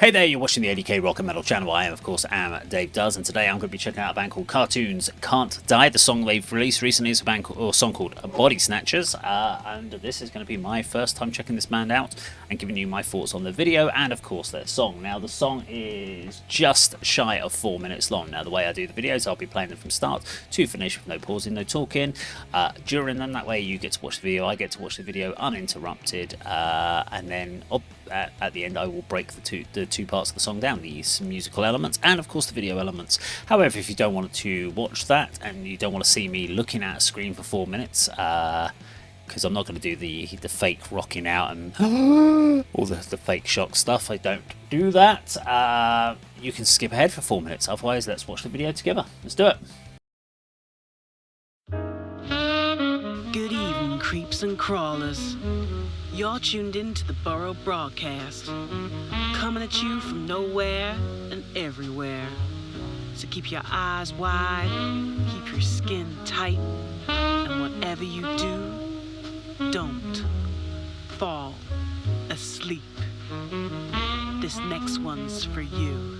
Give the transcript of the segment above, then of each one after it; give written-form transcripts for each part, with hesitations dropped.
Hey there, you're watching the ADK Rock and Metal channel. I, of course, am Dave Does, and today I'm going to be checking out a band called Cartoons Can't Die. The song they've released recently is a song called Bodysnatchers, and this is going to be my first time checking this band out and giving you my thoughts on the video and, of course, their song. Now, the song is just shy of 4 minutes long. Now, the way I do the videos, I'll be playing them from start to finish with no pausing, no talking during them. That way, you get to watch the video, I get to watch the video uninterrupted, and then at the end I will break the two parts of the song down, the musical elements and of course the video elements. However, if you don't want to watch that and you don't want to see me looking at a screen for 4 minutes, because I'm not going to do the fake rocking out and all the fake shock stuff, I don't do that, you can skip ahead for 4 minutes. Otherwise, let's watch the video together. Let's do it. Good evening, creeps and crawlers. You're tuned in to the Borough Broadcast, coming at you from nowhere and everywhere. So keep your eyes wide, keep your skin tight, and whatever you do, don't fall asleep. This next one's for you.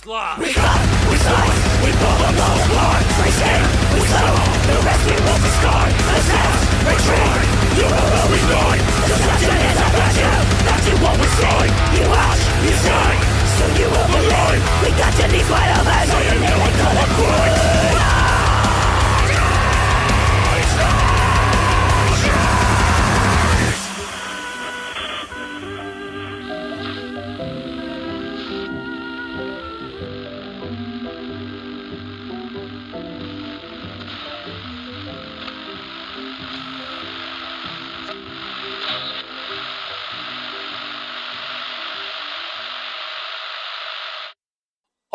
Live. We cut, we slice, we pull them all apart. We sing, we sow, the rescue of the sky. Assess, retreat, you will always lie. Deception is about you, that you won't receive. You ask, you say, so you will believe. We got your knees wide open, so you nearly could have quit.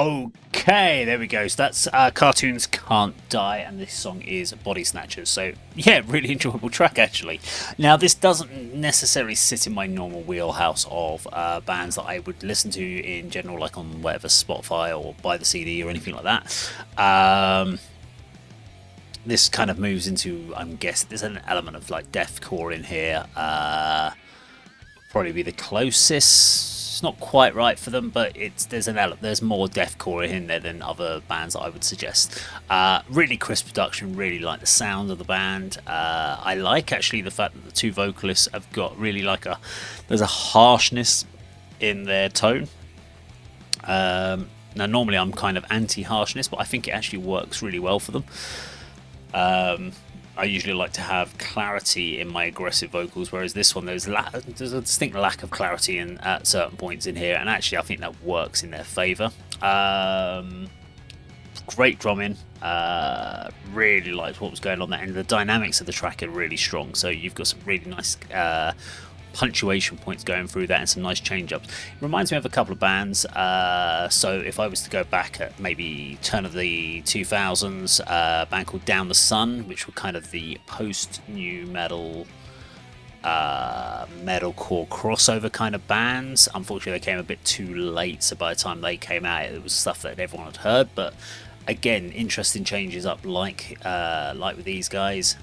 Okay. Okay, there we go. So that's Cartoons Can't Die, and this song is Bodysnatchers. So yeah, really enjoyable track actually. Now this doesn't necessarily sit in my normal wheelhouse of bands that I would listen to in general, like on whatever Spotify or buy the CD or anything like that. This kind of moves into, I'm guessing there's an element of like deathcore in here. Probably be the closest. It's not quite right for them, but there's more deathcore in there than other bands that I would suggest. Really crisp production, really like the sound of the band. I like actually the fact that the two vocalists have got really like there's a harshness in their tone. Now normally I'm kind of anti-harshness, but I think it actually works really well for them. I usually like to have clarity in my aggressive vocals, whereas this one there's a distinct lack of clarity at certain points in here, and actually I think that works in their favour. Great drumming, really liked what was going on there, and the dynamics of the track are really strong, so you've got some really nice punctuation points going through that and some nice change ups. It reminds me of a couple of bands, so if I was to go back at maybe turn of the 2000s, a band called Down the Sun, which were kind of the post new metal metalcore crossover kind of bands. Unfortunately they came a bit too late, so by the time they came out it was stuff that everyone had heard, but again interesting changes up like with these guys,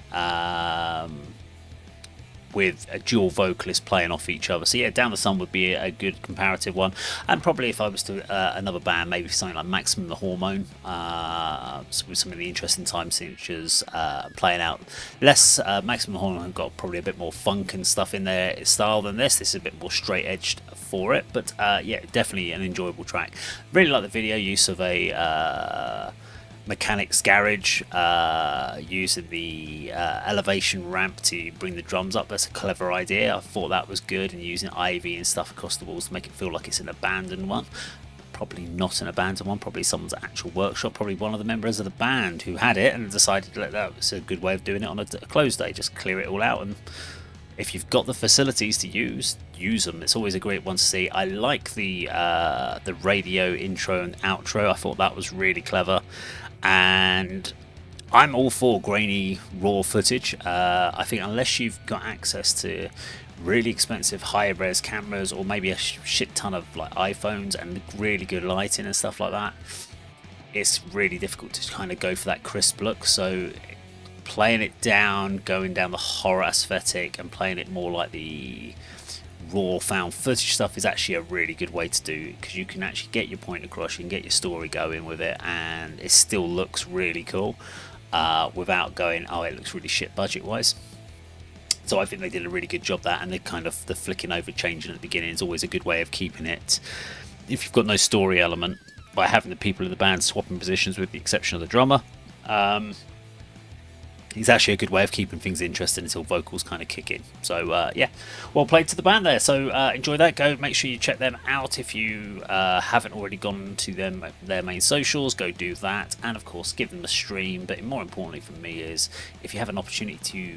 with a dual vocalist playing off each other. So yeah, Down the Sun would be a good comparative one. And probably if I was to another band, maybe something like Maximum the Hormone, with some of the interesting time signatures playing out. Less Maximum the Hormone have got probably a bit more funk and stuff in their style than this. This is a bit more straight edged for it, but yeah, definitely an enjoyable track. Really like the video use of a mechanics garage, using the elevation ramp to bring the drums up. That's a clever idea. I thought that was good, and using ivy and stuff across the walls to make it feel like it's an abandoned one. Probably not an abandoned one, probably someone's actual workshop, probably one of the members of the band who had it and decided that was a good way of doing it on a closed day. Just clear it all out, and if you've got the facilities to use them. It's always a great one to see. I like the radio intro and outro. I thought that was really clever, and I'm all for grainy raw footage. I think unless you've got access to really expensive high res cameras, or maybe a shit ton of like iPhones and really good lighting and stuff like that, it's really difficult to kind of go for that crisp look. So playing it down, going down the horror aesthetic and playing it more like the raw found footage stuff is actually a really good way to do, because you can actually get your point across, you can get your story going with it, and it still looks really cool without going, oh, it looks really shit budget wise. So I think they did a really good job that, and the flicking over changing at the beginning is always a good way of keeping it, if you've got no story element, by having the people in the band swapping positions with the exception of the drummer. It's actually a good way of keeping things interesting until vocals kind of kick in. So yeah, well played to the band there. So enjoy that. Go make sure you check them out if you haven't already gone to their main socials. Go do that, and of course give them a stream. But more importantly for me is, if you have an opportunity to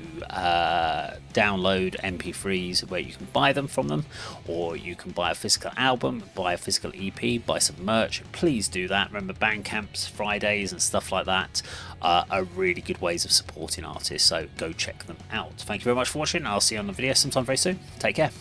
download MP3s where you can buy them from them, or you can buy a physical album, buy a physical EP, buy some merch, please do that. Remember, Bandcamps, Fridays and stuff like that are really good ways of supporting artists, so go check them out. Thank you very much for watching. I'll see you on the video sometime very soon. Take care.